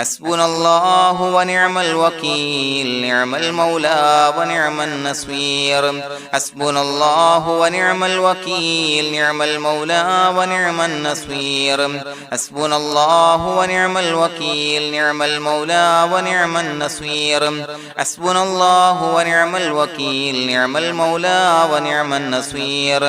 حسبنا الله ونعم الوكيل نعم المولى ونعم النصير حسبنا الله ونعم الوكيل نعم المولى ونعم النصير حسبنا الله ونعم الوكيل نعم المولى ونعم النصير حسبنا الله ونعم الوكيل نعم المولى ونعم النصير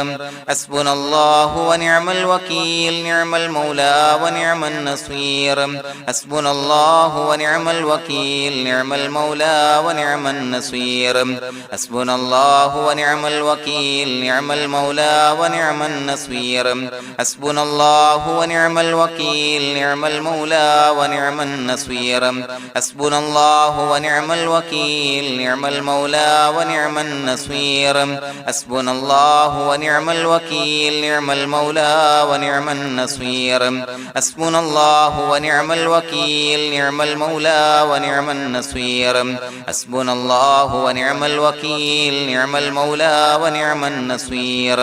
حسبنا الله ونعم الوكيل نعم المولى ونعم النصير حسبنا الله ونعم الوكيل نعم المولى ونعم النصير حسبنا الله ونعم الوكيل نعم المولى ونعم النصير حسبنا الله ونعم الوكيل نعم المولى ونعم النصير حسبنا الله ونعم الوكيل نعم المولى ونعم النصير حسبنا الله ونعم الوكيل نعم المولى ونعم النصير حسبنا الله ونعم الوكيل نعم المولى ونعم النصير حسبنا الله ونعم الوكيل نعم المولى ونعم النصير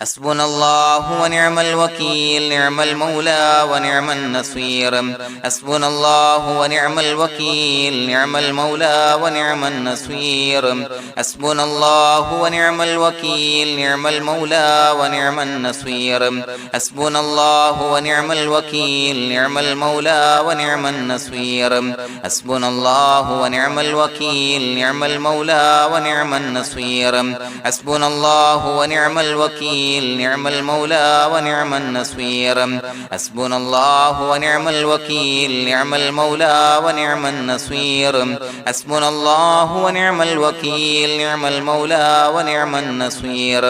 حسبنا الله ونعم الوكيل نعم المولى ونعم النصير حسبنا الله ونعم الوكيل نعم المولى ونعم النصير حسبنا الله ونعم الوكيل نعم المولى ونعم النصير حسبنا الله ونعم الوكيل نعم المولى ونعم النصير حسبنا الله ونعم الوكيل نعم المولى ونعم النصير حسبنا الله ونعم الوكيل نعم المولى ونعم النصير حسبنا الله ونعم الوكيل نعم المولى ونعم النصير حسبنا الله ونعم الوكيل نعم المولى ونعم النصير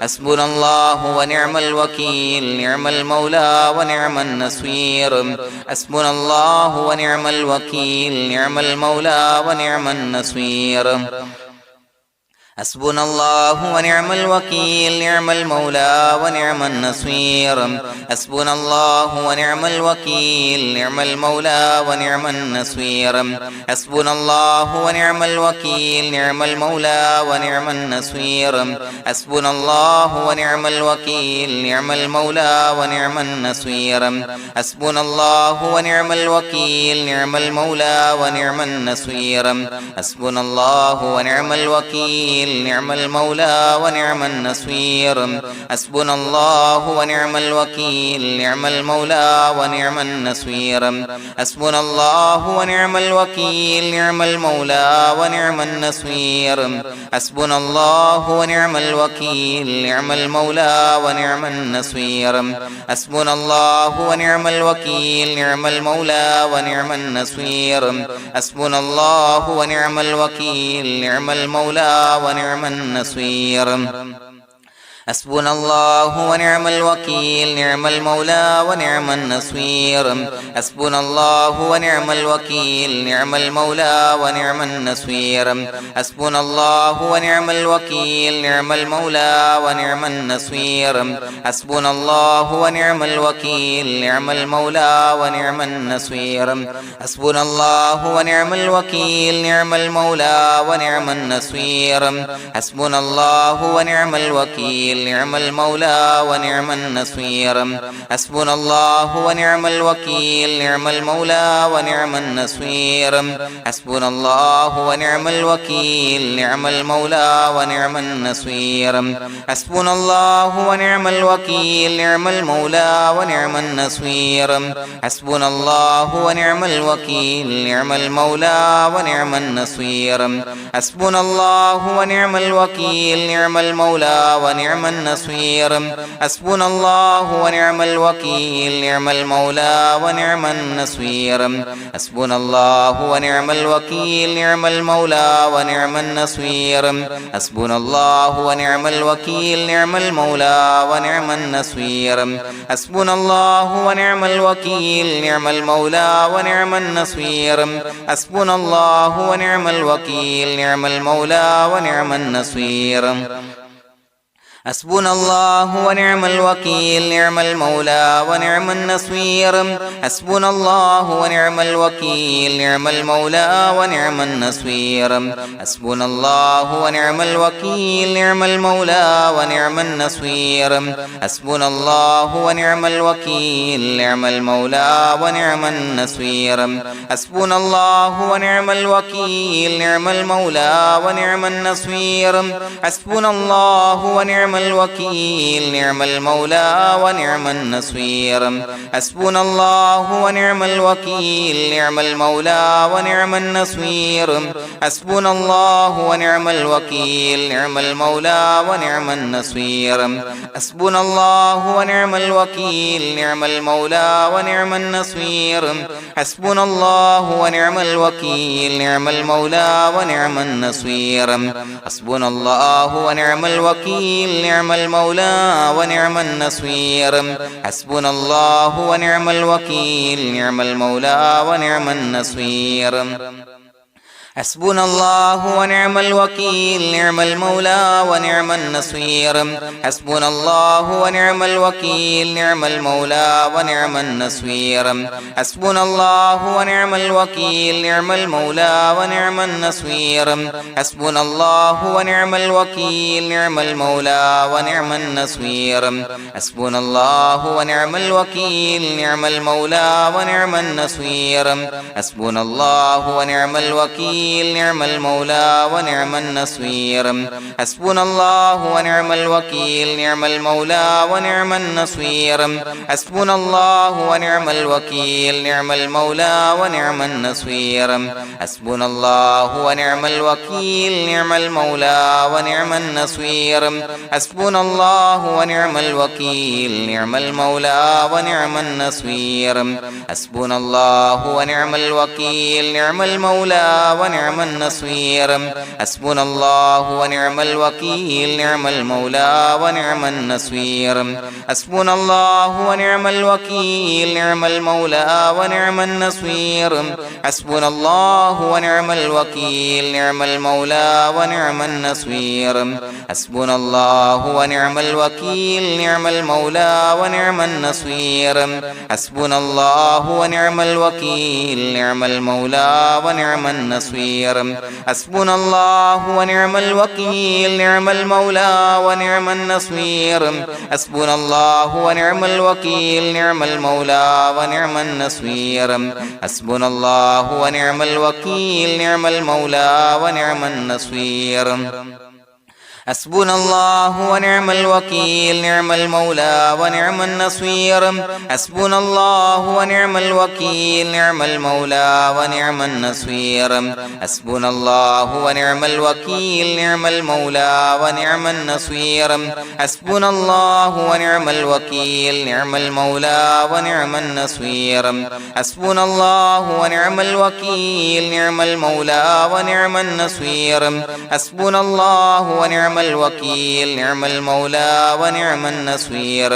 حسبنا الله ونعم الوكيل نعم المولى ونعم النصير حسبنا الله ونعم الوكيل نعم المولى ونعم النصير حسبنا الله ونعم الوكيل نعم المولى ونعم النصير حسبنا الله ونعم الوكيل نعم المولى ونعم النصير حسبنا الله ونعم الوكيل نعم المولى ونعم النصير حسبنا الله ونعم الوكيل نعم المولى ونعم النصير حسبنا الله ونعم الوكيل نعم المولى ونعم النصير حسبنا الله ونعم الوكيل نعم المولى ونعم النصير حسبنا الله ونعم الوكيل نعم المولى ونعم النصير حسبنا الله ونعم الوكيل نعم المولى ونعم النصير حسبنا الله ونعم الوكيل نعم المولى ونعم النصير حسبنا الله ونعم الوكيل نعم المولى ونعم النصير حسبنا الله ونعم الوكيل نعم المولى ونعم النصير حسبنا الله ونعم الوكيل نعم المولى ونعم النصير حسبنا الله ونعم الوكيل نعم المولى ونعم النصير حسبنا الله ونعم الوكيل نعم المولى ونعم النصير حسبنا الله ونعم الوكيل نعم المولى ونعم النصير حسبنا الله ونعم الوكيل نعم المولى ونعم النصير حسبنا الله ونعم الوكيل نعم المولى ونعم النصير حسبنا الله ونعم الوكيل نعم المولى ونعم النصير حسبنا الله ونعم الوكيل نعم المولى ونعم النصير حسبنا الله ونعم الوكيل نعم المولى ونعم النصير حسبنا الله ونعم الوكيل نعم المولى ونعم النصير حسبنا الله ونعم الوكيل نعم المولى ونعم النصير حسبنا الله ونعم الوكيل نعم المولى ونعم النصير حسبنا الله ونعم الوكيل نعم المولى ونعم النصير حسبنا الله ونعم الوكيل نعم المولى ونعم النصير حسبنا الله ونعم الوكيل نعم المولى ونعم النصير حسبنا الله ونعم الوكيل نعم المولى ونعم النصير حسبنا الله ونعم الوكيل نعم المولى ونعم النصير حسبنا الله ونعم الوكيل نعم المولى ونعم النصير حسبنا الله ونعم الوكيل نعم المولى ونعم النصير حسبنا الله ونعم الوكيل نعم المولى ونعم النصير حسبنا الله ونعم الوكيل نعم المولى ونعم النصير حسبنا الله ونعم الوكيل نعم المولى ونعم النصير حسبنا الله ونعم الوكيل نعم المولى ونعم النصير حسبنا الله ونعم الوكيل نعم المولى ونعم النصير حسبنا الله ونعم الوكيل نعم المولى ونعم النصير حسبنا الله ونعم الوكيل نعم المولى ونعم النصير حسبنا الله ونعم الوكيل نعم المولى ونعم النصير حسبنا الله ونعم الوكيل نعم المولى ونعم النصير حسبنا الله ونعم الوكيل نعم المولى ونعم النصير حسبنا الله ونعم الوكيل نعم المولى ونعم النصير حسبنا الله ونعم الوكيل نعم المولى ونعم النصير حسبنا الله ونعم الوكيل نعم المولى ونعم النصير حسبنا الله ونعم الوكيل نعم المولى ونعم النصير حسبنا الله ونعم الوكيل نعم المولى ونعم النصير حسبنا الله ونعم الوكيل نعم المولى ونعم النصير حسبنا الله ونعم الوكيل نعم المولى ونعم النصير حسبنا الله ونعم الوكيل نعم المولى ونعم النصير حسبنا الله ونعم الوكيل نعم المولى ونعم النصير حسبنا الله ونعم الوكيل نعم المولى ونعم النصير حسبنا الله ونعم الوكيل نعم المولى ونعم النصير حسبنا الله ونعم الوكيل نعم المولى ونعم النصير حسبنا الله ونعم الوكيل نعم المولى ونعم النصير حسبنا الله ونعم الوكيل نعم المولى ونعم النصير حسبنا الله ونعم الوكيل نعم المولى ونعم النصير حسبنا الله ونعم الوكيل نعم المولى ونعم النصير حسبنا الله ونعم الوكيل نعم المولى ونعم النصير حسبنا الله ونعم الوكيل نعم المولى ونعم النصير حسبنا الله ونعم الوكيل نعم المولى ونعم النصير حسبنا الله ونعم الوكيل نعم المولى ونعم النصير حسبنا الله ونعم الوكيل نعم المولى ونعم النصير حسبنا الله ونعم الوكيل نعم المولى ونعم النصير حسبنا الله ونعم الوكيل نعم المولى ونعم النصير حسبنا الله ونعم الوكيل نعم المولى ونعم النصير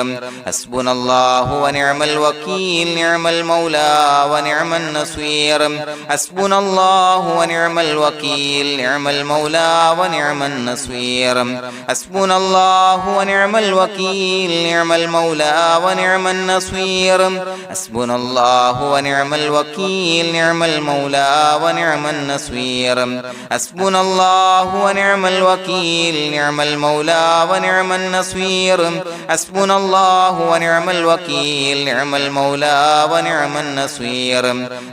حسبنا الله ونعم الوكيل نعم المولى ونعم النصير حسبنا الله ونعم الوكيل نعم المولى ونعم النصير حسبنا الله ونعم الوكيل نعم المولى ونعم النصير حسبنا الله ونعم الوكيل نعم المولى ونعم النصير حسبنا الله ونعم الوكيل نعم المولى ونعم النصير حسبنا الله ونعم الوكيل نعم المولى ونعم النصير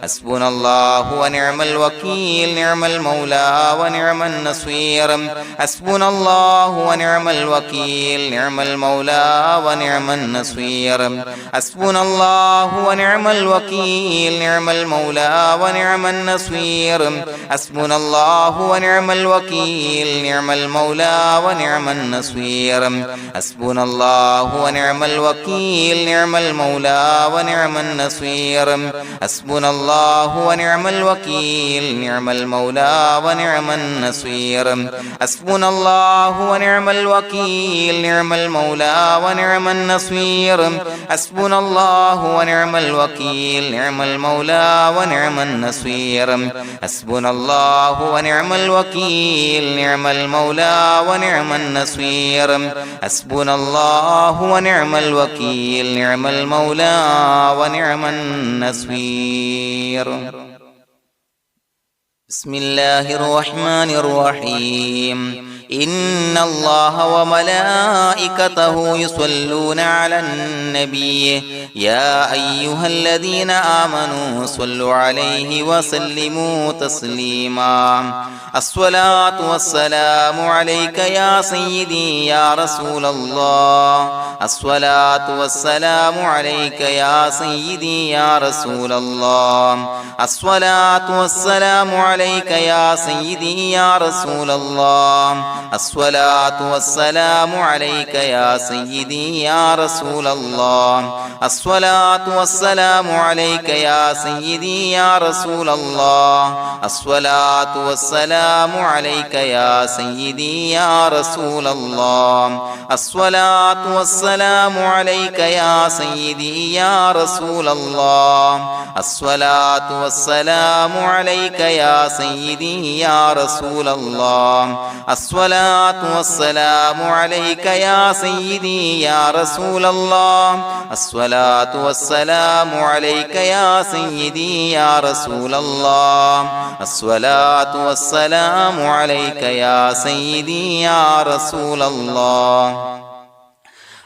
حسبنا الله ونعم الوكيل نعم المولى ونعم النصير حسبنا الله ونعم الوكيل نعم المولى ونعم النصير حسبنا الله ونعم الوكيل نعم المولى ونعم النصير حسبنا الله ونعم الوكيل نعم المولى ونعم النصير حسبنا الله ونعم الوكيل نعم المولى ونعم النصير حسبنا الله ونعم الوكيل نعم المولى ونعم النصير حسبنا الله ونعم الوكيل نعم المولى ونعم النصير حسبنا الله ونعم الوكيل نعم المولى ونعم النصير حسبنا الله ونعم الوكيل نعم المولى ونعم النصير حسبنا الله ونعم الوكيل نعم المولى ونعم النصير بسم الله الرحمن الرحيم إن الله وملائكته يصلون على النبي يا أيها الذين آمنوا صلوا عليه وسلموا تسليما الصلاة والسلام عليك يا سيدي يا رسول الله الصلاة والسلام عليك يا سيدي يا رسول الله الصلاة والسلام عليك يا سيدي يا رسول الله الصلاة والسلام عليك يا سيدي يا رسول الله الصلاة والسلام عليك يا سيدي يا رسول الله الصلاة والسلام عليك يا سيدي يا رسول الله الصلاة والسلام عليك يا سيدي يا رسول الله الصلاة والسلام عليك يا سيدي يا رسول الله الصلاة والسلام عليك يا سيدي يا رسول الله الصلاة والسلام عليك يا سيدي يا رسول الله الصلاة والسلام عليك يا سيدي يا رسول الله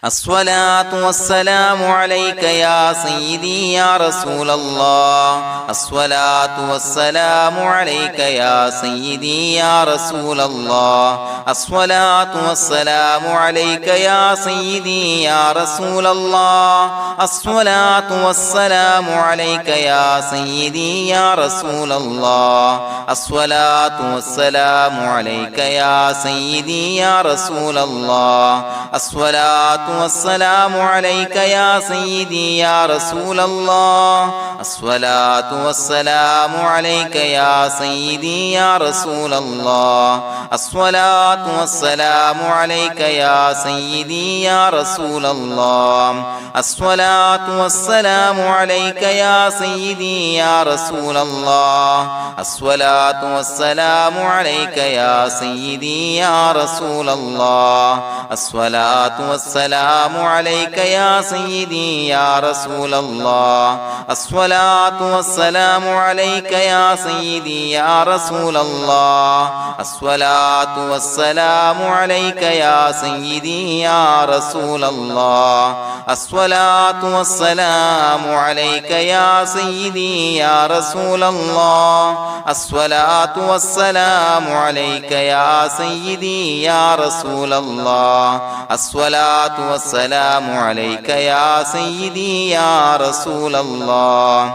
الصلاة والسلام عليك يا سيدي يا رسول الله الصلاة والسلام عليك يا سيدي يا رسول الله الصلاة والسلام عليك يا سيدي يا رسول الله الصلاة والسلام عليك يا سيدي يا رسول الله الصلاة والسلام عليك يا سيدي يا رسول الله الصلاة والسلام عليك يا سيدي يا رسول الله الصلاة والسلام عليك يا سيدي يا رسول الله الصلاة والسلام عليك يا سيدي يا رسول الله الصلاة والسلام عليك يا سيدي يا رسول الله الصلاة والسلام عليك يا سيدي يا رسول الله الصلاة والسلام عليك يا سيدي يا رسول الله الصلاة والسلام عليك يا سيدي يا رسول الله الصلاة والسلام عليك يا سيدي يا رسول الله الصلاة والسلام عليك يا سيدي يا رسول الله الصلاة والسلام عليك يا سيدي يا رسول الله الصلاة والسلام عليك يا سيدي يا رسول الله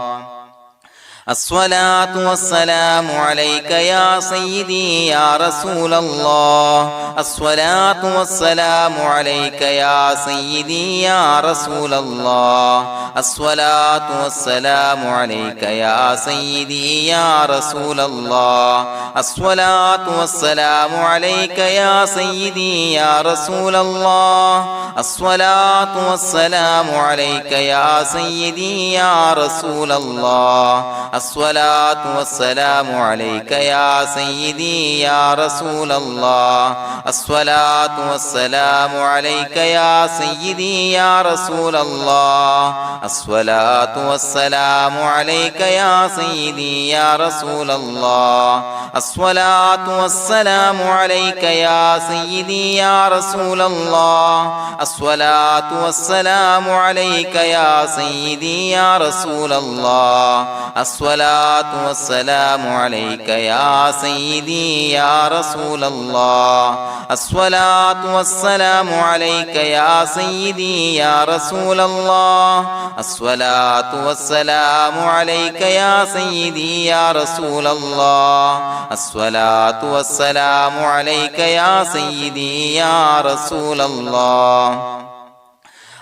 الصلاة والسلام عليك يا سيدي يا رسول الله الصلاة والسلام عليك يا سيدي يا رسول الله الصلاة والسلام عليك يا سيدي يا رسول الله الصلاة والسلام عليك يا سيدي يا رسول الله الصلاة والسلام عليك يا سيدي يا رسول الله الصلاة والسلام عليك يا سيدي يا رسول الله الصلاة والسلام عليك يا سيدي يا رسول الله الصلاة والسلام عليك يا سيدي يا رسول الله الصلاة والسلام عليك يا سيدي يا رسول الله الصلاة والسلام عليك يا سيدي يا رسول الله الصلاة والسلام عليك يا سيدي يا رسول الله الصلاة والسلام عليك يا سيدي يا رسول الله الصلاة والسلام عليك يا سيدي يا رسول الله الصلاة والسلام عليك يا سيدي يا رسول الله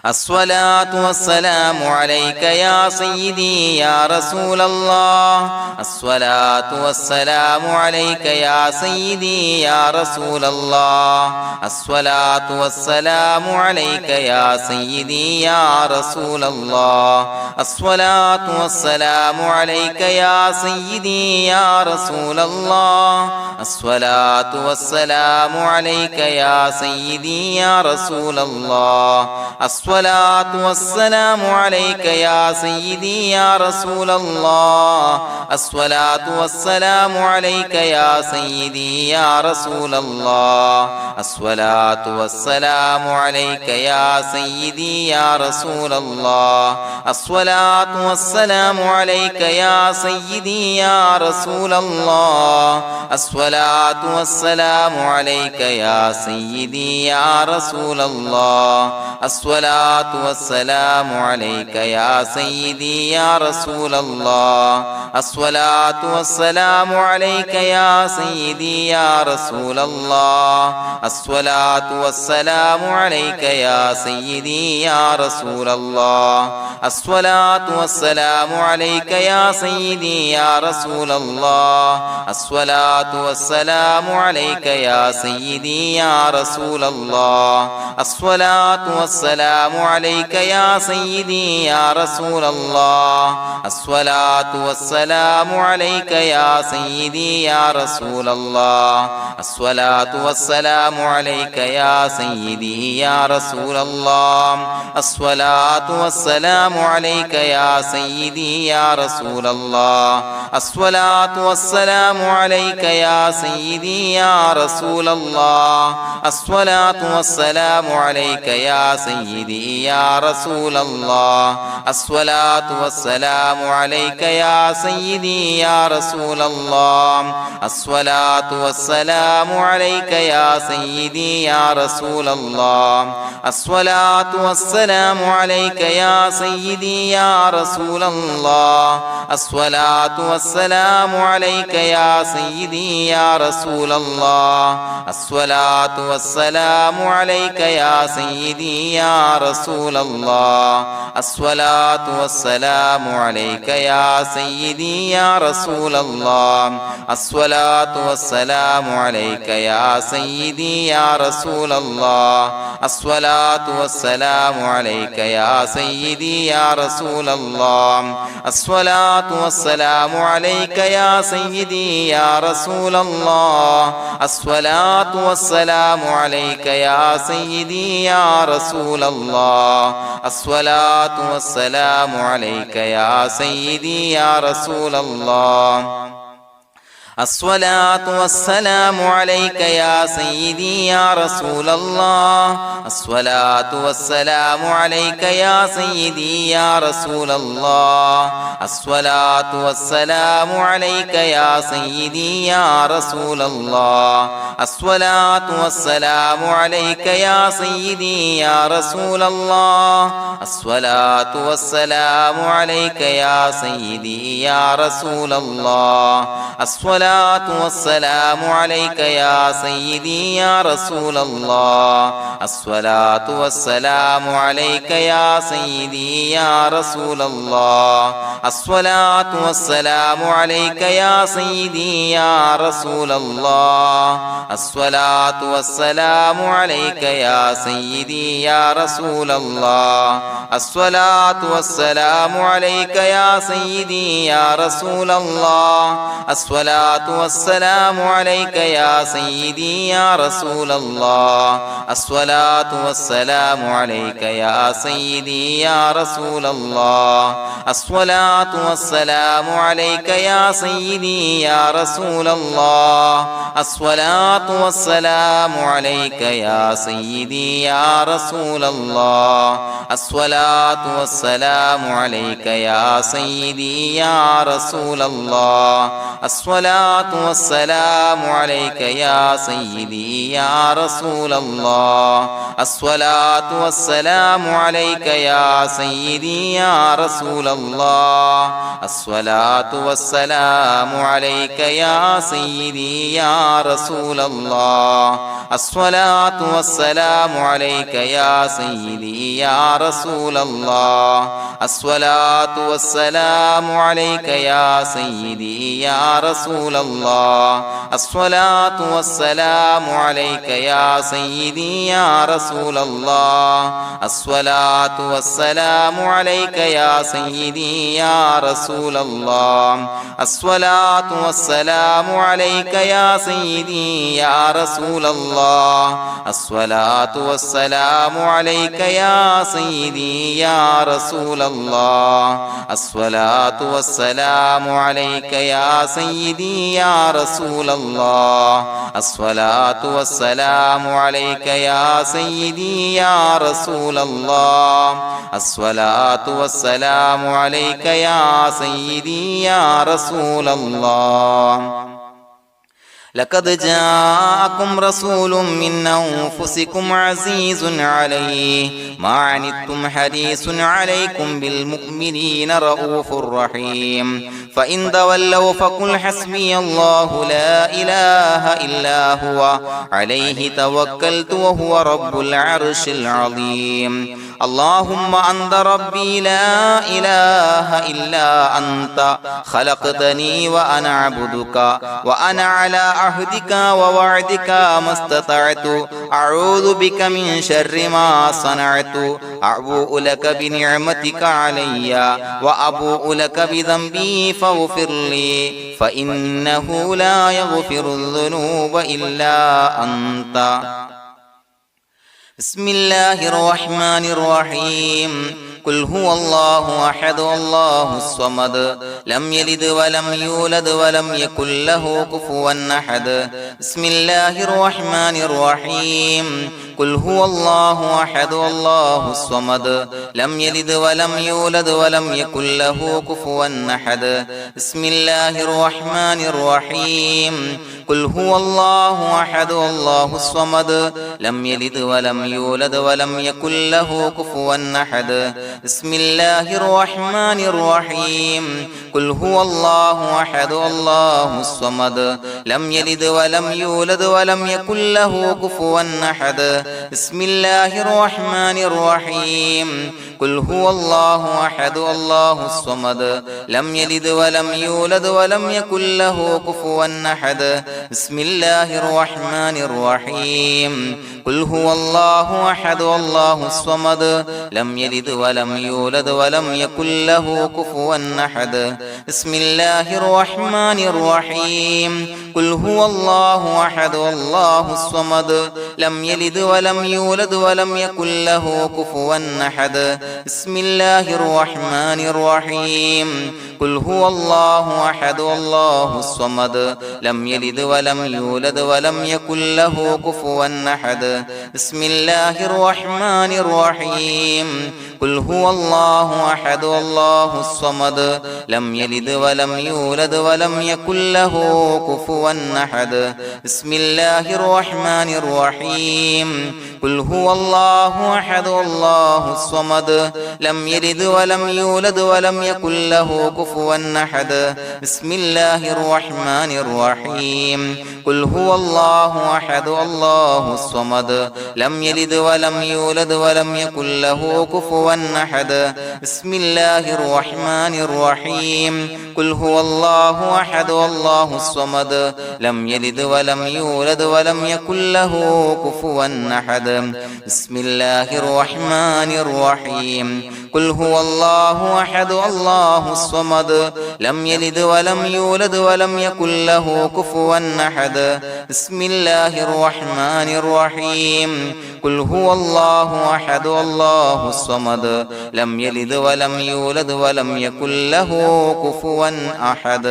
الصلاة والسلام عليك يا سيدي يا رسول الله الصلاة والسلام عليك يا سيدي يا رسول الله الصلاة والسلام عليك يا سيدي يا رسول الله الصلاة والسلام عليك يا سيدي يا رسول الله الصلاة والسلام عليك يا سيدي يا رسول الله الصلاة والسلام عليك يا سيدي يا رسول الله الصلاة والسلام عليك يا سيدي يا رسول الله الصلاة والسلام عليك يا سيدي يا رسول الله الصلاة والسلام عليك يا سيدي يا رسول الله الصلاة والسلام عليك يا سيدي يا رسول الله الصلاة والسلام عليك يا سيدي يا رسول الله الصلاة والسلام عليك يا سيدي يا رسول الله الصلاة والسلام عليك يا سيدي يا رسول الله الصلاة والسلام عليك يا سيدي يا رسول الله الصلاة والسلام عليك يا سيدي يا رسول الله الصلاة والسلام عليك يا سيدي يا رسول الله الصلاة والسلام عليك يا سيدي يا رسول الله الصلاة والسلام عليك يا سيدي يا رسول الله الصلاة والسلام عليك يا سيدي يا رسول الله الصلاة والسلام عليك يا سيدي يا رسول الله الصلاة والسلام عليك يا سيدي يا رسول الله الصلاة والسلام عليك يا سيدي يا رسول الله الصلاة والسلام عليك يا سيدي يا رسول الله الصلاة والسلام عليك يا سيدي يا رسول الله الصلاة والسلام عليك يا سيدي يا رسول الله الصلاة والسلام عليك يا سيدي يا رسول الله الصلاة والسلام عليك يا سيدي يا رسول الله الصلاة والسلام عليك يا سيدي يا رسول الله الصلاة والسلام عليك يا سيدي يا رسول الله الصلاة والسلام عليك يا سيدي يا رسول الله الصلاة والسلام عليك يا سيدي يا رسول الله الصلاة والسلام عليك يا سيدي يا رسول الله الصلاة والسلام عليك يا سيدي يا رسول الله الصلاة والسلام عليك يا سيدي يا رسول الله الصلاة والسلام عليك يا سيدي يا رسول الله الصلاة والسلام عليك يا سيدي يا رسول الله الصلاة والسلام عليك يا سيدي يا رسول الله الصلاة والسلام عليك يا سيدي يا رسول الله الصلاة والسلام عليك يا سيدي يا رسول الله الصلاة والسلام عليك يا سيدي يا رسول الله الصلاة والسلام عليك يا سيدي يا رسول الله الصلاة والسلام عليك يا سيدي يا رسول الله الصلاة والسلام عليك يا سيدي يا رسول الله الصلاة والسلام عليك يا سيدي يا رسول الله الصلاة والسلام عليك يا سيدي يا رسول الله الصلاة والسلام عليك يا سيدي يا رسول الله الصلاة والسلام عليك يا سيدي يا رسول الله الصلاة الصلاة والسلام عليك يا سيدي يا رسول الله الصلاة والسلام عليك يا سيدي يا رسول الله الصلاة والسلام عليك يا سيدي يا رسول الله الصلاة والسلام عليك يا سيدي يا رسول الله الصلاة والسلام عليك يا سيدي يا رسول الله الصلاة والسلام عليك يا سيدي يا رسول الله الصلاة والسلام عليك يا سيدي يا رسول الله الصلاة والسلام عليك يا سيدي يا رسول الله الصلاة والسلام عليك يا سيدي يا رسول الله الصلاة والسلام عليك يا سيدي يا رسول الله الصلاة والسلام عليك يا سيدي يا رسول الله الصلاة والسلام عليك يا سيدي يا رسول الله لقد جاءكم رسول من أنفسكم عزيز عليه ما عنتم حريص عليكم بالمؤمنين رؤوف رحيم فإن تولوا فقل حسبي الله لا إله إلا هو عليه توكلت وهو رب العرش العظيم اللهم أنت ربي لا إله إلا أنت خلقتني وأنا عبدك وأنا على عهدك ووعدك ما استطعت أعوذ بك من شر ما صنعت أبوء لك بنعمتك علي وأبوء لك بذنبي فاغفر لي فإنه لا يغفر الذنوب إلا أنت بسم الله الرحمن الرحيم قل هو الله أحد الله الصمد لم يلد ولم يولد ولم يكن له كفوا أحد بسم الله الرحمن الرحيم قل هو الله أحد الله الصمد لم يلد ولم يولد ولم يكن له كفوا أحد بسم الله الرحمن الرحيم قل هو الله أحد الله الصمد لم يلد ولم يولد ولم يكن له كفوا أحد بسم الله الرحمن الرحيم قل هو الله أحد الله الصمد لم يلد ولم يولد ولم يكن له كفوا أحد بسم الله الرحمن الرحيم قل هو الله أحد الله الصمد لم يلد ولم يولد ولم يكن له كفوا أحد بسم الله الرحمن الرحيم قل هو الله أحد الله الصمد لم يلد ولم يولد ولم يكن له كفوا أحد بسم الله الرحمن الرحيم قل هو الله أحد الله الصمد لم يلد ولم يولد ولم يكن له كفوا أحد بسم الله الرحمن الرحيم قل هو الله أحد الله الصمد لم يلد ولم يولد ولم يكن له كفوا أحد بسم الله الرحمن الرحيم قل هو الله أحد الله الصمد لم يلد ولم يولد ولم يكن له كفوا أحد بسم الله الرحمن الرحيم قل هو الله أحد الله الصمد لم يلد ولم يولد ولم يكن له كفوا أحد بسم الله الرحمن الرحيم قل هو الله أحد الله الصمد لم يلد ولم يولد ولم يكن له كفوا أحد بسم الله الرحمن الرحيم قل هو الله أحد الله الصمد لم يلد ولم يولد ولم يكن له كفوا أحد بسم الله الرحمن الرحيم قل هو الله أحد الله الصمد لم يلد ولم يولد ولم يكن له كفوا أحد بسم الله الرحمن الرحيم قل هو الله أحد الله الصمد لم يلد ولم يولد ولم يكن له كفوا أحد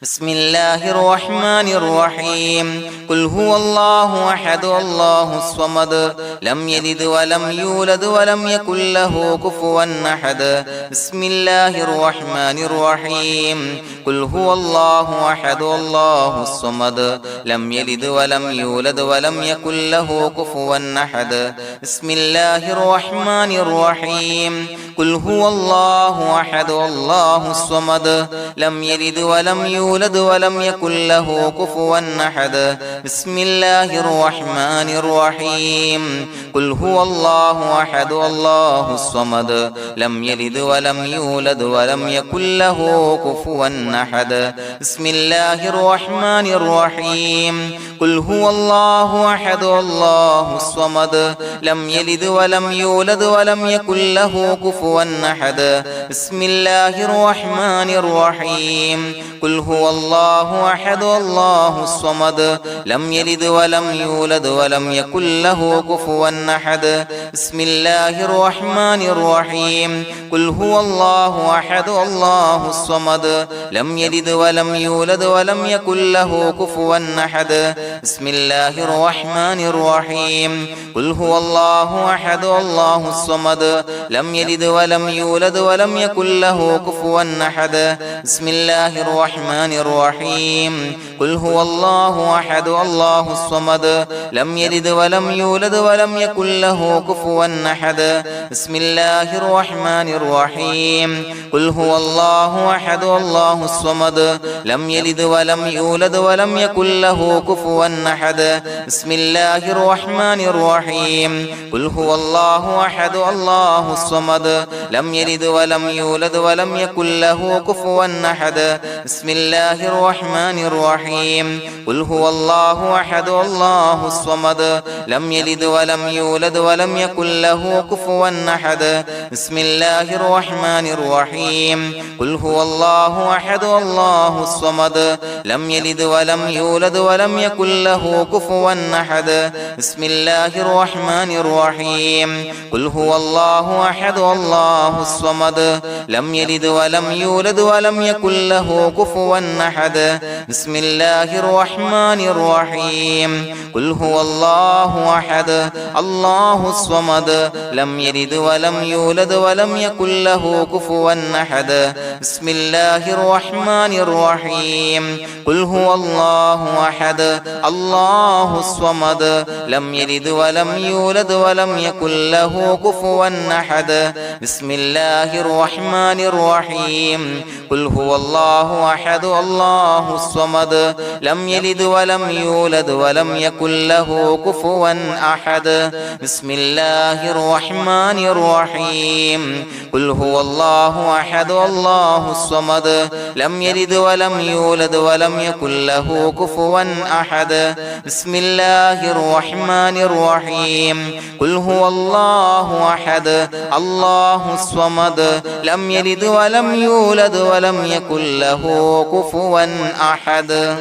بسم الله الرحمن الرحيم قل هو الله أحد الله الصمد لم يلد ولم يولد ولم يكن له كفوا أحد بسم الله الرحمن الرحيم قل هو الله أحد الله الصمد لم يلد ولم يولد ولم يكن له كفوا أحد بسم الله الرحمن الرحيم قل هو الله أحد الله الصمد لم يلد ولم يولد ولم يكن له كفوا أحد بسم الله الرحمن الرحيم قل هو الله أحد الله الصمد لم يلد ولم يولد ولم يكن له كفوا أحد بسم الله الرحمن الرحيم قل هو الله أحد الله الصمد لم يلد ولم يولد ولم يكن له كفوا أحد بسم الله الرحمن الرحيم قل هو الله أحد الله الصمد لم يلد ولم يولد ولم يكن له كفوا أحد بسم الله الرحمن الرحيم قل هو الله أحد الله الصمد لم يلد ولم يولد ولم يكن له كفوا أحد بسم الله الرحمن الرحيم قل هو الله أحد الله الصمد لم يلد ولم يولد ولم يكن له كفوا أحد بسم الله الرحمن الرحيم قل هو الله أحد الله الصمد لم يلد ولم يولد ولم يكن له كفوا أحد بسم الله الرحمن الرحيم قل هو الله أحد الله الصمد لم يلد ولم يولد ولم يكن له كفوا أحد بسم الله الرحمن الرحيم قل هو الله أحد الله الصمد لم يلد ولم يولد ولم يكن له كفوا أحد بسم الله الرحمن الرحيم قل هو الله أحد الله الصمد لم يلد ولم يولد ولم يكن له كفوا أحد بسم الله الرحمن الرحيم قل هو الله أحد الله الصمد لم يلد ولم يولد ولم يكن له كفوا أحد بسم الله الرحمن الرحيم قل هو الله أحد الله الصمد لم يلد ولم يولد ولم يكن له كفوا أحد بسم الله الرحمن الرحيم قل هو الله أحد الله الصمد لم يلد ولم يولد ولم يكن له كفوا أحد بسم الله الرحمن الرحيم قل هو الله أحد الله الصمد لم يلد ولم يولد ولم يكن له كفوا أحد بسم الله الرحمن الرحيم قل هو الله أحد الله الصمد لم يلد ولم يولد ولم يكن له كفوا أحد بسم الله الرحمن الرحيم قل هو الله أحد الله الصمد لم يلد ولم يولد ولم يكن له كفوا أحد بسم الله الرحمن الرحيم قل هو الله أحد الله الصمد لم يلد ولم يولد ولم يكن له كفوا أحد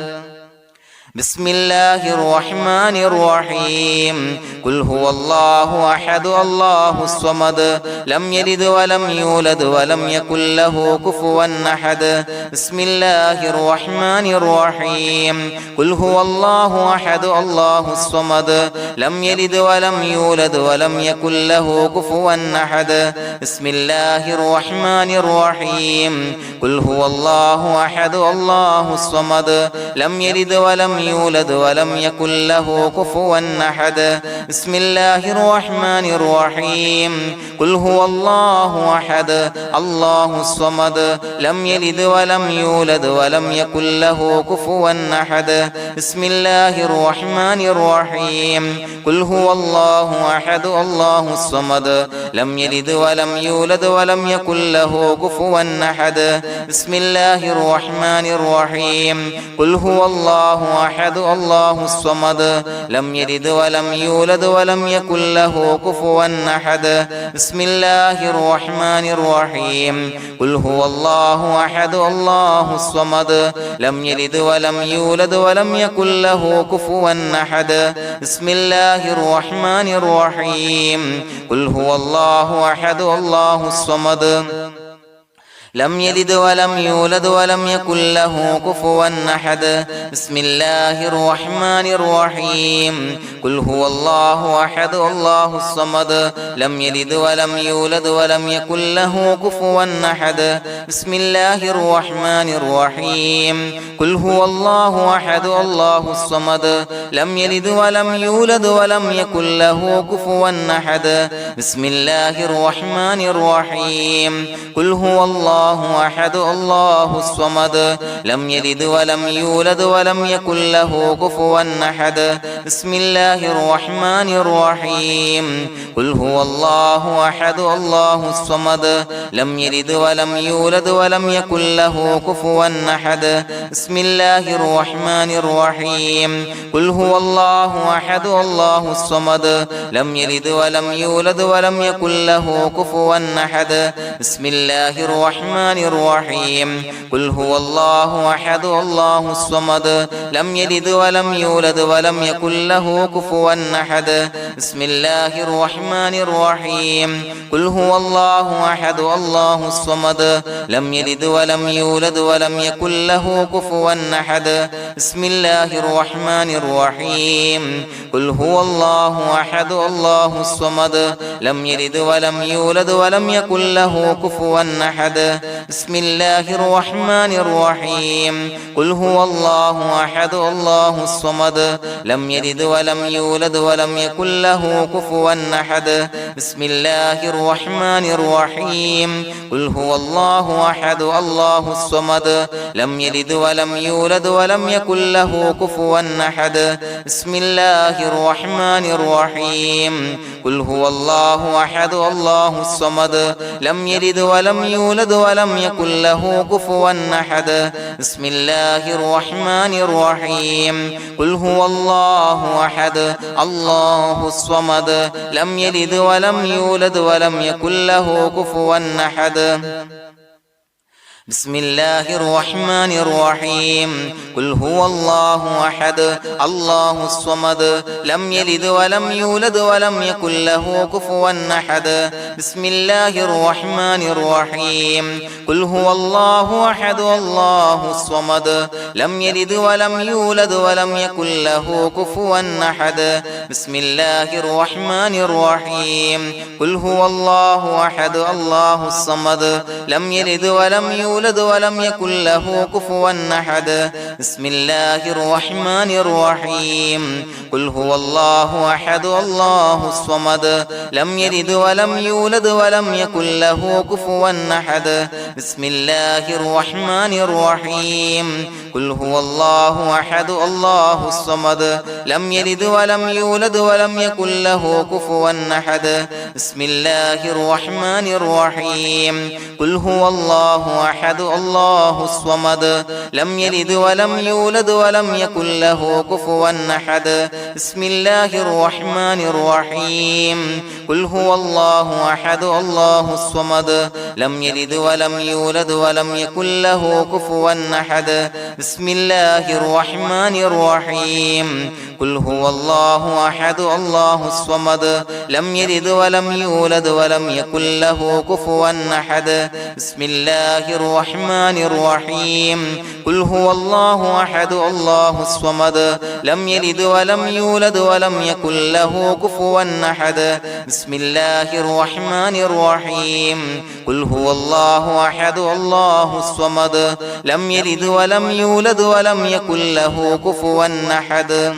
بسم الله الرحمن الرحيم قل هو الله أحد الله الصمد لم يلد ولم يولد ولم يكن له كفوا أحد بسم الله الرحمن الرحيم قل هو الله أحد الله الصمد لم يلد ولم يولد ولم يكن له كفوا أحد بسم الله الرحمن الرحيم قل هو الله أحد الله الصمد لم يلد ولم يولد ولم يكن له كفوا أحد بسم الله الرحمن الرحيم قل هو الله أحد الله الصمد لم يلد ولم يولد ولم يكن له كفوا أحد بسم الله الرحمن الرحيم قل هو الله أحد الله الصمد لم يلد ولم يولد ولم يكن له كفوا أحد بسم الله الرحمن الرحيم قل هو الله أحد الله الصمد لم يلد ولم يولد ولم يكن له كفوا أحد بسم الله الرحمن الرحيم قل هو الله أحد الله الصمد لم يلد ولم يولد ولم يكن له كفوا أحد بسم الله الرحمن الرحيم قل هو الله أحد الله الصمد لم يلد ولم يولد ولم يكن له كفوا أحد بسم الله الرحمن الرحيم قل هو الله أحد الله الصمد لم يلد ولم يولد ولم يكن له كفوا أحد بسم الله الرحمن الرحيم قل هو الله أحد الله الصمد لم يلد ولم يولد ولم يكن له كفوا أحد بسم الله الرحمن الرحيم قل هو الله أحد الله الصمد لم يلد ولم يولد ولم يكن له كفوا أحد بسم الله الرحمن الرحيم قل هو الله أحد الله الصمد لم يلد ولم يولد ولم يكن له كفوا أحد بسم الله الرحمن الرحيم قل هو الله أحد الله الصمد لم يلد ولم يولد ولم يكن له كفوا أحد بسم الله الرحمن الرحيم قل هو الله أحد الله الصمد لم يلد ولم يولد ولم يكن له كفوا أحد بسم الله الرحمن الرحيم قل هو الله أحد الله الصمد لم يلد ولم يولد ولم يكن له كفوا أحد بسم الله الرحمن الرحيم قل هو الله أحد الله الصمد لم يلد ولم يولد ولم يكن له كفوا أحد بسم الله الرحمن الرحيم قل هو الله أحد الله الصمد لم يلد ولم يولد ولم يكن له كفوا أحد بسم الله الرحمن الرحيم قل هو الله أحد الله الصمد لم يلد ولم يولد ولم يكن له كفوا أحد بسم الله الرحمن الرحيم قل هو الله أحد الله الصمد لم يلد ولم يولد ولم يكن له كفوا أحد بسم الله الرحمن الرحيم قل هو الله أحد الله الصمد لم يلد ولم يولد ولم يكن له كفوا أحد بسم الله الرحمن الرحيم قل هو الله أحد الله الصمد لم يلد ولم يولد ولم يكن له كفوا أحد بسم الله الرحمن الرحيم قل هو الله أحد الله الصمد لم يلد ولم يولد ولم يكن له كفوا أحد بسم الله الرحمن الرحيم قل هو الله أحد الله الصمد لم يلد ولم يولد ولم يكن له كفوا أحد بسم الله الرحمن الرحيم قل هو الله أحد الله الصمد لم يلد ولم يولد ولم يكن له كفوا أحد بسم الله الرحمن الرحيم قل هو الله أحد الله الصمد لم يلد ولم يولد ولم يكن له كفوا أحد بسم الله الرحمن الرحيم قل هو الله أحد الله الصمد لم يلد ولم يولد ولم يكن له كفوا أحد بسم الله الرحمن الرحيم قل هو الله أحد الله الصمد لم يلد ولم يولد ولم يكن له كفوا أحد بسم الله الرحمن الرحيم قل هو الله أحد الله الصمد لم يلد ولم يولد ولم يكن له كفوا أحد بسم الله الرحمن الرحيم قل هو الله أحد الله الصمد لم يلد ولم يولد ولم يكن له كفوا أحد بسم الله الرحمن الرحيم قل هو الله أحد الله الصمد لم يلد ولم يولد ولم يكن له كفوا أحد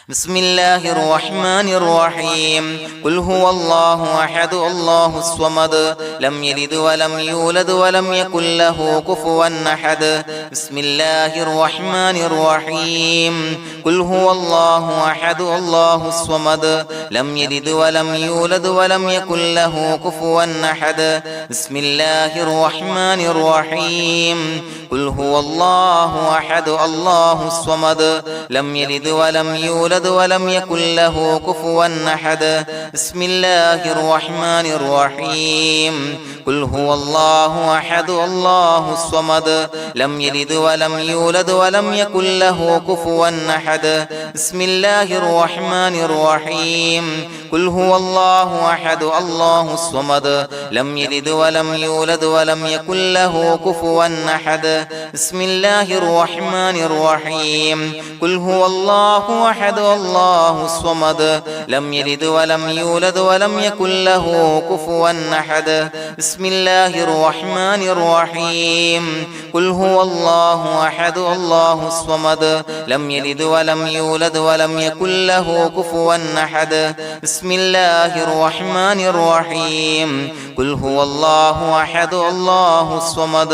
بسم الله الرحمن الرحيم قل هو الله أحد الله الصمد لم يلد ولم يولد ولم يكن له كفوا أحد بسم الله الرحمن الرحيم قل هو الله أحد الله الصمد لم يلد ولم يولد ولم يكن له كفوا أحد بسم الله الرحمن الرحيم قل هو الله أحد الله الصمد لم يلد ولم يولد يولد ولم يكن له كفوا أحد بسم الله الرحمن الرحيم قل هو الله أحد الله الصمد لم يلد ولم يولد ولم يكن له كفوا أحد بسم الله الرحمن الرحيم قل هو الله أحد الله الصمد لم يلد ولم يولد ولم يكن له كفوا أحد بسم الله الرحمن الرحيم قل هو الله أحد الله الصمد لم يلد ولم يولد ولم يكن له كفوا أحد بسم الله الرحمن الرحيم قل هو الله أحد الله الصمد لم يلد ولم يولد ولم يكن له كفوا أحد بسم الله الرحمن الرحيم قل هو الله أحد الله الصمد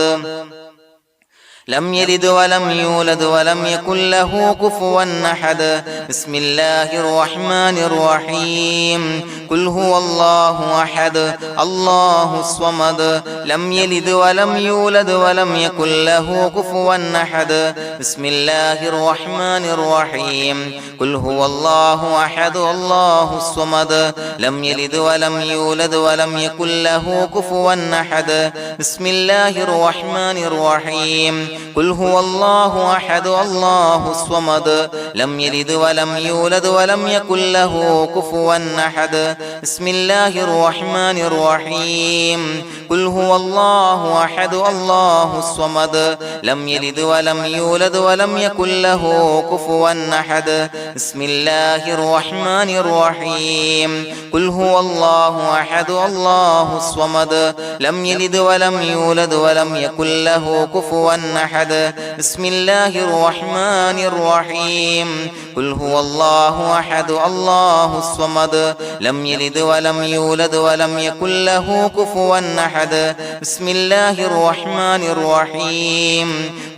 لم يلد ولم يولد ولم يكن له كفوا أحد بسم الله الرحمن الرحيم قل هو الله أحد الله الصمد لم يلد ولم يولد ولم يكن له كفوا أحد بسم الله الرحمن الرحيم قل هو الله أحد الله الصمد لم يلد ولم يولد ولم يكن له كفوا أحد بسم الله الرحمن الرحيم قل هو الله أحد الله الصمد لم يلد ولم يولد ولم يكن له كفوا أحد بسم الله الرحمن الرحيم قل هو الله أحد الله الصمد لم يلد ولم يولد ولم يكن له كفوا أحد بسم الله الرحمن الرحيم قل هو الله أحد الله الصمد لم يلد ولم يولد ولم يكن له كفوا أحد بسم الله الرحمن الرحيم قل هو الله أحد الله الصمد لم يلد ولم يولد ولم يكن له كفوا أحد بسم الله الرحمن الرحيم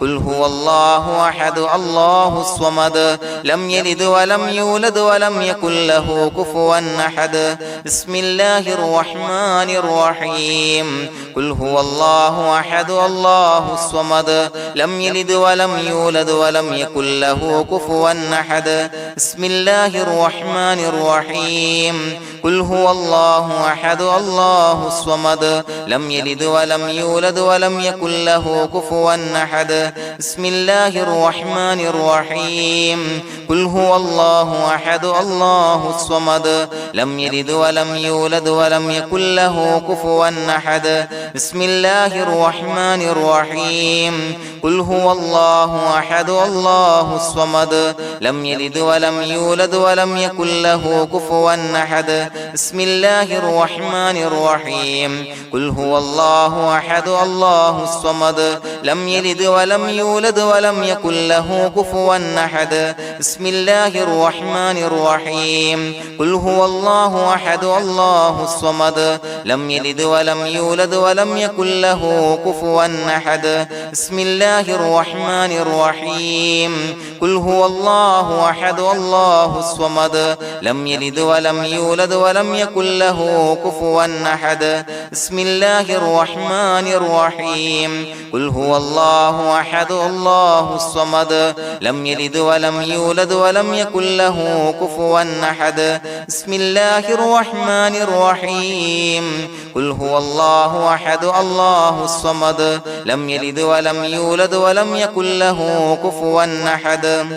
قل هو الله أحد الله الصمد لم يلد ولم يولد ولم يكن له كفوا أحد بسم الله الرحمن الرحيم قل هو الله أحد الله الصمد لم يلد ولم يولد ولم يكن له كفوا أحد بسم الله الرحمن الرحيم قل هو الله أحد الله الصمد لم يلد ولم يولد ولم يكن له كفوا أحد بسم الله الرحمن الرحيم قل هو الله أحد الله الصمد لم يلد ولم يولد ولم يكن له كفوا أحد بسم الله الرحمن الرحيم قل هو الله أحد الله الصمد لم يلد ولم يولد ولم يكن له كفوا أحد بسم الله الرحمن الرحيم قل هو الله أحد الله الصمد لم يلد ولم يولد ولم يكن له كفوا أحد بسم الله الرحمن الرحيم قل هو الله أحد الله الصمد لم يلد ولم يولد ولم يكن له كفوا أحد بسم الله الرحمن الرحيم قل هو الله أحد الله الصمد لم يلد ولم يولد ولم يكن له كفوا أحد بسم الله الرحمن الرحيم قل هو الله أحد الله الصمد لم يلد ولم يولد ولم يكن له كفوا أحد بسم الله الرحمن الرحيم قل هو الله أحد الله الصمد لم يلد ولم يولد ولم يكن له كفوا أحد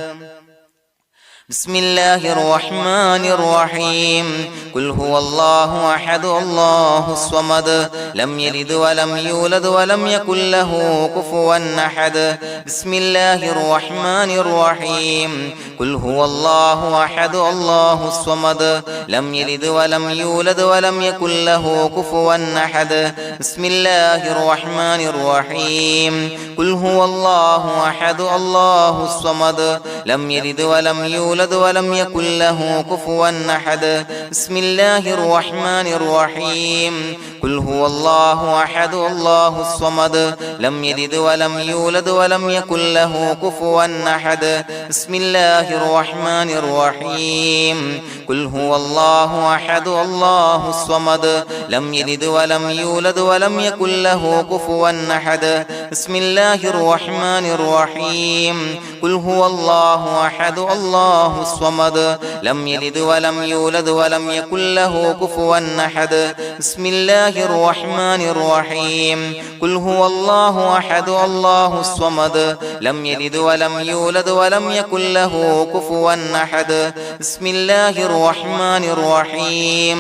بسم الله الرحمن الرحيم قل هو الله أحد الله الصمد لم يلد ولم يولد ولم يكن له كفوا أحد بسم الله الرحمن الرحيم قل هو الله أحد الله الصمد لم يلد ولم يولد ولم يكن له كفوا أحد بسم الله الرحمن الرحيم قل هو الله أحد الله الصمد لم يلد ولم يولد ولم يكن له كفوا أحد بسم الله الرحمن الرحيم قل هو الله أحد الله الصمد لم يلد ولم يولد ولم يكن له كفوا أحد بسم الله الرحمن الرحيم قل هو الله أحد الله الصمد لم يلد ولم يولد ولم يكن له كفوا أحد بسم الله الرحمن الرحيم قل هو الله الله أحد الله الصمد لم يلد ولم يولد ولم يكن له كفوا أحد بسم الله الرحمن الرحيم قل هو الله أحد الله الصمد لم يلد ولم يولد ولم يكن له كفوا أحد بسم الله الرحمن الرحيم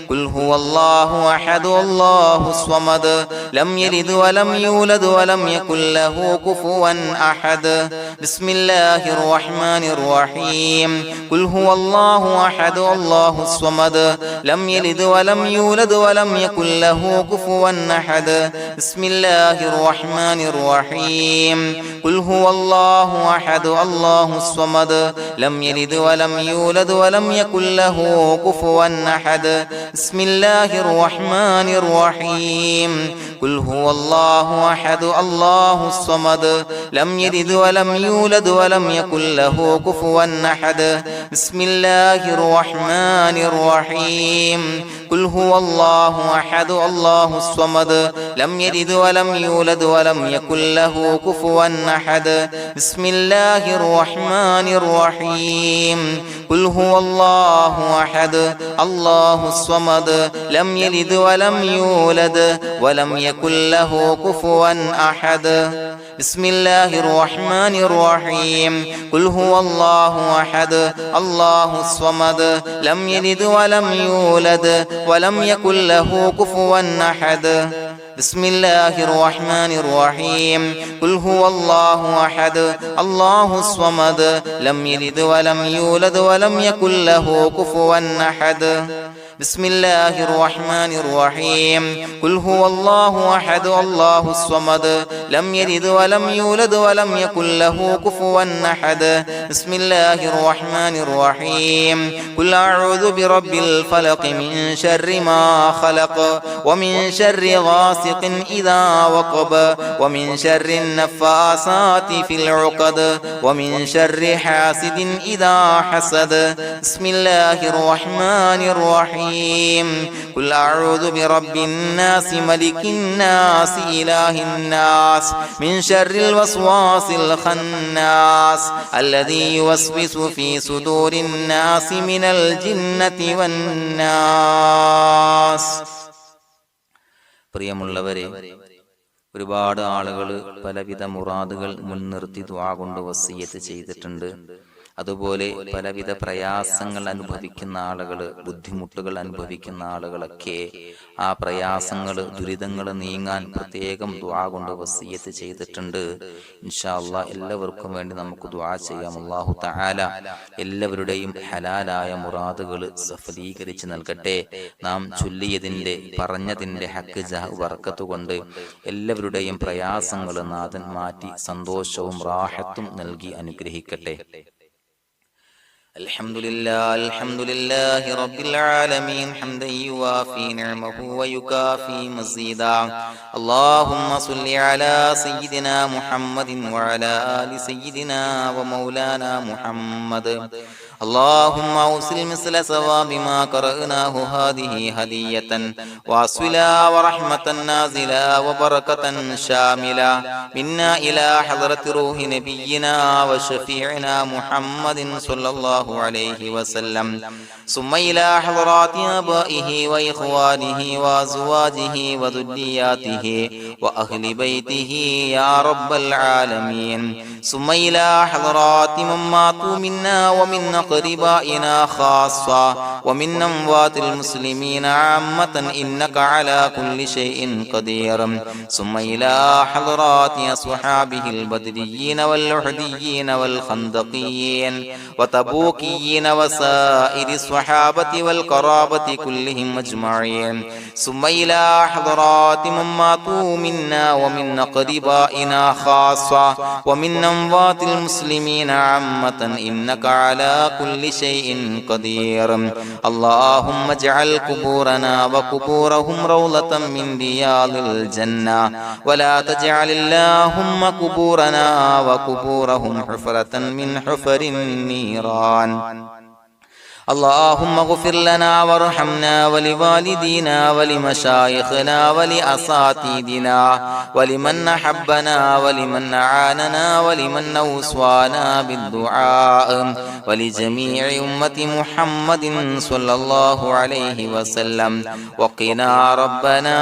قل هو الله أحد الله الصمد لم يلد ولم يولد ولم يكن له كفوا أحد بسم الله الرحمن الرحيم قل هو الله أحد الله الصمد لم يلد ولم يولد ولم يكن له كفوا أحد بسم الله الرحمن الرحيم قل هو الله أحد الله الصمد لم يلد ولم يولد ولم يكن له كفوا أحد بسم الله الرحمن الرحيم قل هو الله أحد الله الصمد لم يلد ولم يولد ولم يكن له كفوا أحد بسم الله الرحمن الرحيم قل هو الله أحد الله الصمد لم يلد ولم يولد ولم يكن له كفوا أحد بسم الله الرحمن الرحيم قل هو الله أحد الله الصمد لم يلد ولم يولد ولم يكن له كفوا أحد بسم الله الرحمن الرحيم قل هو الله أحد الله الصمد لم يلد ولم يولد ولم يكن له كفوا أحد بسم الله الرحمن الرحيم قل هو الله أحد الله الصمد لم يلد ولم يولد ولم يكن له كفوا أحد بسم الله الرحمن الرحيم قل هو الله أحد الله الصمد لم يلد ولم يولد ولم يكن له كفوا أحد بسم الله الرحمن الرحيم قل أعوذ برب الفلق من شر ما خلق ومن شر غاسق إذا وقب ومن شر النفاثات في العقد ومن شر حاسد إذا حسد بسم الله الرحمن الرحيم قل أعوذ برب الناس ملك الناس إله الناس من شر الوسواس الخناس الذي يوسوس في صدور الناس من الجنة والناس. പ്രിയമുള്ളവരെ, ഒരുപാട് ആളുകൾ പലവിധ മുറാദുകൾ മുൻനിർത്തി ദുആ കൊണ്ട് വസിയ്യത്ത് ചെയ്തിട്ടുണ്ട്. അതുപോലെ പലവിധ പ്രയാസങ്ങൾ അനുഭവിക്കുന്ന ആളുകൾ, ബുദ്ധിമുട്ടുകൾ അനുഭവിക്കുന്ന ആളുകളൊക്കെ ആ പ്രയാസങ്ങൾ, ദുരിതങ്ങൾ നീങ്ങാൻ പ്രത്യേകം ദുആ കൊണ്ട് വസിയ്യത്ത് ചെയ്തിട്ടുണ്ട്. ഇൻഷാ അല്ലാഹ് എല്ലാവർക്കും വേണ്ടി നമുക്ക് ദുആ ചെയ്യാം. അല്ലാഹു തആല എല്ലാവരുടെയും ഹലാലായ മുറാദുകൾ സഫലീകരിച്ച് നൽകട്ടെ. നാം ചൊല്ലിയതിന്റെ, പറഞ്ഞതിന്റെ ഹക്ക് ജാഹ് ബർക്കത്ത് കൊണ്ട് എല്ലാവരുടെയും പ്രയാസങ്ങൾ നാഥൻ മാറ്റി സന്തോഷവും റാഹത്തും നൽകി അനുഗ്രഹിക്കട്ടെ. الحمد لله رب العالمين حمدا يوافي نعمه ويكافي مزيدا. اللهم صل على سيدنا محمد وعلى آل سيدنا ومولانا محمد. اللهم أوصل مثل ثواب ما قرأناه هذه هدية واصلا ورحمة نازلا وبركة شاملة منا إلى حضرة روح نبينا وشفيعنا محمد صلى الله عليه وسلم، ثم إلى حضرات آبائه وإخوانه وأزواجه وذرياته وأهل بيته يا رب العالمين، ثم إلى حضرات من ماتوا منا ومن أقربائنا خاصة ومن أموات المسلمين عامة إنك على كل شيء قدير، ثم إلى حضرات أصحابه البدريين والأحديين والخندقيين وتبوكيين وسائر الصحابة والقرابة كلهم أجمعين، ثم إلى حضرات من ماتوا منا ومن أقربائنا خاصة ومن أموات المسلمين عامة إنك على كل شيء قدير. اللهم اجعل قبورنا وقبورهم روضة من رياض الجنة، ولا تجعل اللهم قبورنا وقبورهم حفرة من حفر النيران. اللهم اغفر لنا وارحمنا ولوالدينا ولمشايخنا ولأساتذتنا ولمن أحبنا ولمن أعاننا ولمن أوصانا بالدعاء ولجميع أمة محمد صلى الله عليه وسلم وقنا ربنا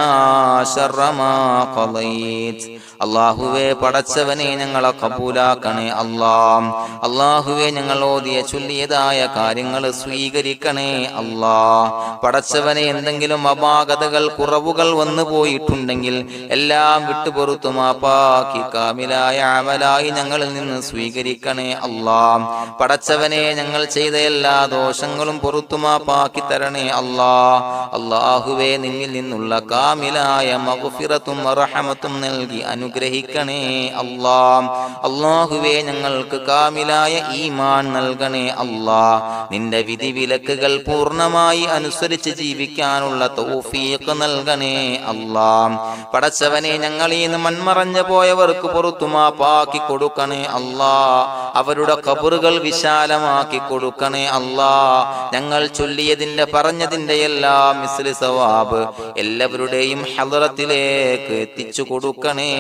شر ما قضيت. അള്ളാഹുവേ പടച്ചവനെ ഞങ്ങളെ കബൂലാക്കണേ അല്ലാഹ്. അള്ളാഹുവേ ഞങ്ങൾ ഓതിയ ചൊല്ലിയതായ കാര്യങ്ങൾ സ്വീകരിക്കണേ അല്ലാഹ്. പടച്ചവനെ എന്തെങ്കിലും അപാകതകൾ കുറവുകൾ വന്നു പോയിട്ടുണ്ടെങ്കിൽ എല്ലാം വിട്ടുപൊറുത്തു മാപ്പാക്കി കാമിലായ അമലായി ഞങ്ങളിൽ നിന്ന് സ്വീകരിക്കണേ അല്ലാഹ്. പടച്ചവനെ ഞങ്ങൾ ചെയ്ത എല്ലാ ദോഷങ്ങളും പൊറുത്തു മാപ്പാക്കി തരണേ അല്ലാഹ്. അള്ളാഹുവേ നിന്നിൽ നിന്നുള്ള കാമിലായ മഗ്ഫിറത്തും റഹമത്തും നൽകി അനുഗ്രഹിക്കണേ അല്ലാഹ്. അല്ലാഹുവേ ഞങ്ങൾക്ക് കാമിലായ ഈമാൻ നൽകണേ അല്ലാഹ്. നിന്റെ വിധി വിലക്കുകൾ പൂർണ്ണമായി അനുസരിച്ച് ജീവിക്കാനുള്ള തൗഫീഖ് നൽകണേ അല്ലാഹ്. പടച്ചവനെ ഞങ്ങളിൽ നിന്ന് മൺമറഞ്ഞു പോയവർക്ക് പുറത്തു മാപ്പാക്കി കൊടുക്കണേ അല്ലാഹ്. അവരുടെ ഖബറുകൾ വിശാലമാക്കി കൊടുക്കണേ അല്ലാഹ്. ഞങ്ങൾ ചൊല്ലിയതിന്റെ പറഞ്ഞതിന്റെ എല്ലാം മിസ്ലി സവാബ് എല്ലാവരുടെയും ഹളറത്തിലേക്ക് എത്തിച്ചു കൊടുക്കണേ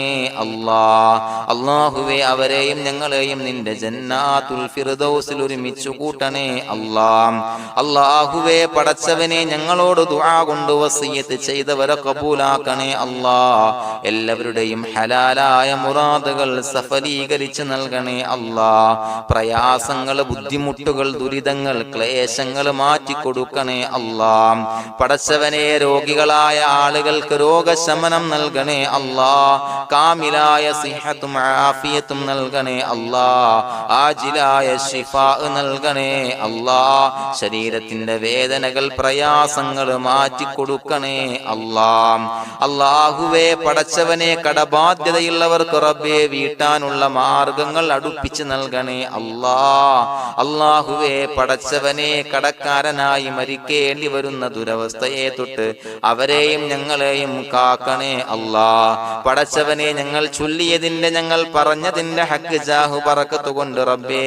അല്ലാഹ്. അല്ലാഹുവേ അവരെയും ഞങ്ങളെയും നിന്റെ ജന്നാത്തുൽ ഫിർദൗസിൽ ഒരുമിച്ചു കൂട്ടണേ അല്ലാഹ്. അല്ലാഹുവേ പടച്ചവനെ ഞങ്ങളോട് ദുആ കൊണ്ട് വസിയത്ത് ചെയ്തവരെ കബൂലാക്കണേ അല്ലാഹ്. എല്ലാവരുടെയും ഹലാലായ മുറാദുകൾ സഫലീകരിച്ച് നൽകണേ അല്ലാഹ്. പ്രയാസങ്ങൾ, ബുദ്ധിമുട്ടുകൾ, ദുരിതങ്ങൾ, ക്ലേശങ്ങൾ മാറ്റിക്കൊടുക്കണേ അല്ലാഹ്. പടച്ചവനെ രോഗികളായ ആളുകൾക്ക് രോഗശമനം നൽകണേ അല്ലാഹ്. കാമിലായ സിഹത്തും ആഫിയത്തും നൽകണേ അല്ലാഹ്. ആജിലായ ശിഫാ നൽകണേ അല്ലാഹ്. ശരീരത്തിന്റെ വേദനകൾ, പ്രയാസങ്ങൾ മാറ്റിക്കൊടുക്കണേ അല്ലാഹ്. അല്ലാഹുവേ പടച്ചവനെ കടബാധ്യതയുള്ളവർക്ക് റബ്ബേ വീട്ടാനുള്ള മാർഗങ്ങൾ അടുപ്പിച്ച് നൽകണേ അല്ലാഹ്. അല്ലാഹുവേ പടച്ചവനെ കടക്കാരനായി മരിക്കേണ്ടി വരുന്ന ദുരവസ്ഥയെ തൊട്ട് അവരെയും ഞങ്ങളെയും കാക്കണേ അല്ലാഹ്. പടച്ചവനെ ഞങ്ങൾ ചൊല്ലിയതിന്റെ, ഞങ്ങൾ പറഞ്ഞതിന്റെ ഹക്ക് ജാഹു ബറക്കത്ത് കൊണ്ട് റബ്ബേ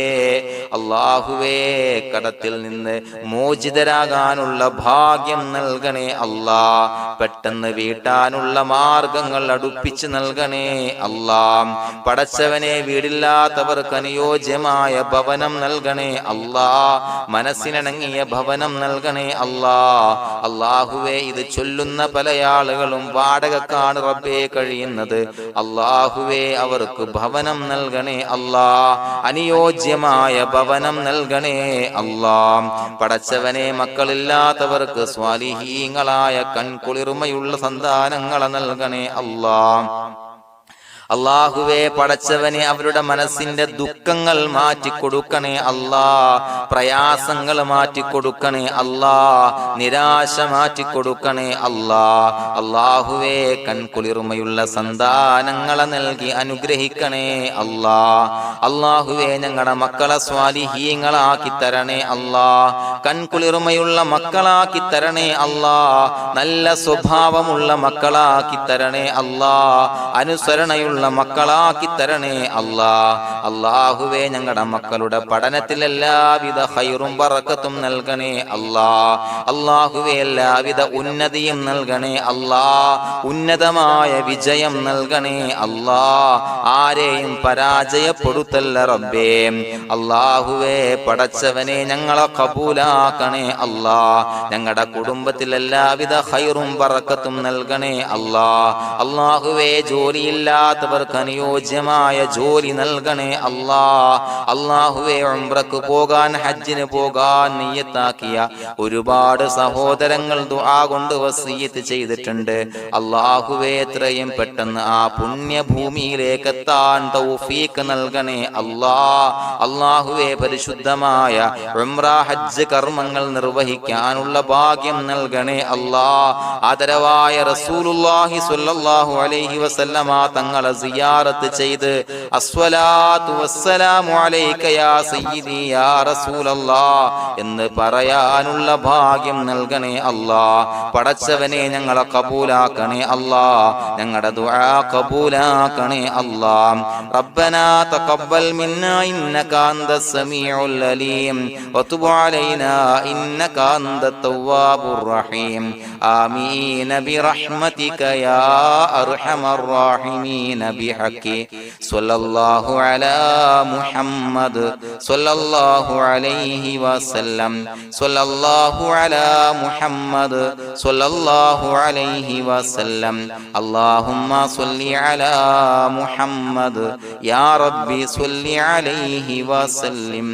അല്ലാഹുവേ കടത്തിൽ നിന്ന് മോചിതരാകാനുള്ള ഭാഗ്യം നൽകണേ അല്ലാഹ്. പെട്ടെന്ന് വീട്ടാനുള്ള മാർഗങ്ങൾ അടുപ്പിച്ച് നൽകണേ അല്ലാഹ്. പടച്ചവനെ വീടില്ലാത്തവർക്ക് അനുയോജ്യമായ ഭവനം നൽകണേ അല്ലാഹ്. മനസ്സിനിണങ്ങിയ ഭവനം നൽകണേ അല്ലാഹ്. അല്ലാഹുവേ ഇത് ചൊല്ലുന്ന പല ആളുകളും വാടകക്കാണ് റബ്ബേ കഴിയുന്നത്. അല്ലാഹുവേ അവർക്ക് ഭവനം നൽകണേ അല്ലാഹ്. അനുയോജ്യമായ ഭവനം നൽകണേ അല്ലാഹ്. പടച്ചവനെ മക്കളില്ലാത്തവർക്ക് സ്വാലിഹീങ്ങളായ കൺകുളിർമയുള്ള സന്താനങ്ങളെ നൽകണേ അല്ലാഹ്. അല്ലാഹുവേ പടച്ചവനെ അവരുടെ മനസ്സിന്റെ ദുഃഖങ്ങൾ മാറ്റിക്കൊടുക്കണേ അല്ലാഹ്. പ്രയാസങ്ങൾ മാറ്റിക്കൊടുക്കണേ അല്ലാഹ്. നിരാശ മാറ്റിക്കൊടുക്കണേ അല്ലാഹ്. അല്ലാഹുവേ കൺകുളിർമയുള്ള സന്താനങ്ങളെ നൽകി അനുഗ്രഹിക്കണേ അല്ലാഹ്. അല്ലാഹുവേ ഞങ്ങളുടെ മക്കളെ സ്വാലിഹീങ്ങളാക്കി തരണേ അല്ലാഹ്. കൺകുളിർമയുള്ള മക്കളാക്കി തരണേ അല്ലാഹ്. നല്ല സ്വഭാവമുള്ള മക്കളാക്കി തരണേ അല്ലാഹ്. അനുസരണയുള്ള മക്കളാക്കി തരണേ അല്ലാഹ്. അല്ലാഹുവേ ഞങ്ങളുടെ മക്കളുടെ പഠനത്തിൽ എല്ലാവിധ ഖൈറും ബറക്കത്തും നൽകണേ അല്ലാഹ്. അല്ലാഹുവേ എല്ലാവിധ ഉന്നതിയും നൽകണേ അല്ലാഹ്. ഉന്നതമായ വിജയം നൽകണേ അല്ലാഹ്. ആരെയും പരാജയപ്പെടുത്തല്ല റബ്ബേ. അല്ലാഹുവേ പടച്ചവനെ ഞങ്ങളെ കബൂലാക്കണേ അല്ലാഹ്. ഞങ്ങളുടെ കുടുംബത്തിൽ എല്ലാവിധ ഖൈറും ബറക്കത്തും നൽകണേ അല്ലാഹ്. അല്ലാഹുവേ ജോലിയില്ലാത്ത അനുയോജ്യമായ ജോലി നൽകണേ അല്ലാഹ്. അല്ലാഹുവേ ഉംറക്ക് പോകാൻ, ഹജ്ജിന് പോകാൻ നിയ്യത്താക്കിയ ഒരുപാട് സഹോദരങ്ങൾ ദുആ കൊണ്ട് വസിയത്ത് ചെയ്തിട്ടുണ്ട്. അല്ലാഹുവേ എത്രയും പെട്ടെന്ന് ആ പുണ്യഭൂമിയിലേക്ക് എത്താൻ തൗഫീഖ് നൽകണേ അല്ലാഹ്. അല്ലാഹുവേ പരിശുദ്ധമായ ഉംറ ഹജ്ജ് കർമ്മങ്ങൾ നിർവഹിക്കാനുള്ള ഭാഗ്യം നൽകണേ അല്ലാഹ്. ആദരവായ റസൂലുള്ളാഹി സ്വല്ലല്ലാഹു അലൈഹി വസല്ലമ തങ്ങളെ സിയാറത്ത് ചെയ്ത് അസ്സലാത്തു വസ്സലാമു അലൈക യാ സയ്യിദി യാ റസൂലല്ലാഹ് എന്ന് പറയാനുള്ള ഭാഗ്യം നൽകണേ അല്ലാഹ്. പടച്ചവനെ ഞങ്ങളെ കബൂലാക്കണേ അല്ലാഹ്, ഞങ്ങളുടെ ദുആ കബൂലാക്കണേ അല്ലാഹ്. റബ്ബനാ തഖബ്ബൽ മിന്നാ ഇന്നക അന്തസ് സമീഉൽ അലീം വതുബ് അലൈനാ ഇന്നക അന്തത് തവ്വാബുർ റഹീം. ആമീൻ ബിറഹ്മതിക യാ അർഹമർ റഹീമീൻ ബിഹഖി സ്വല്ലല്ലാഹു അലാ മുഹമ്മദ് സ്വല്ലല്ലാഹു അലൈഹി വസല്ലം സ്വല്ലല്ലാഹു അലാ മുഹമ്മദ് സ്വല്ലല്ലാഹു അലൈഹി വസല്ലം. അല്ലാഹുമ്മ സ്വല്ലി അലാ മുഹമ്മദ് യാ റബ്ബി സ്വല്ലി അലൈഹി വസല്ലം.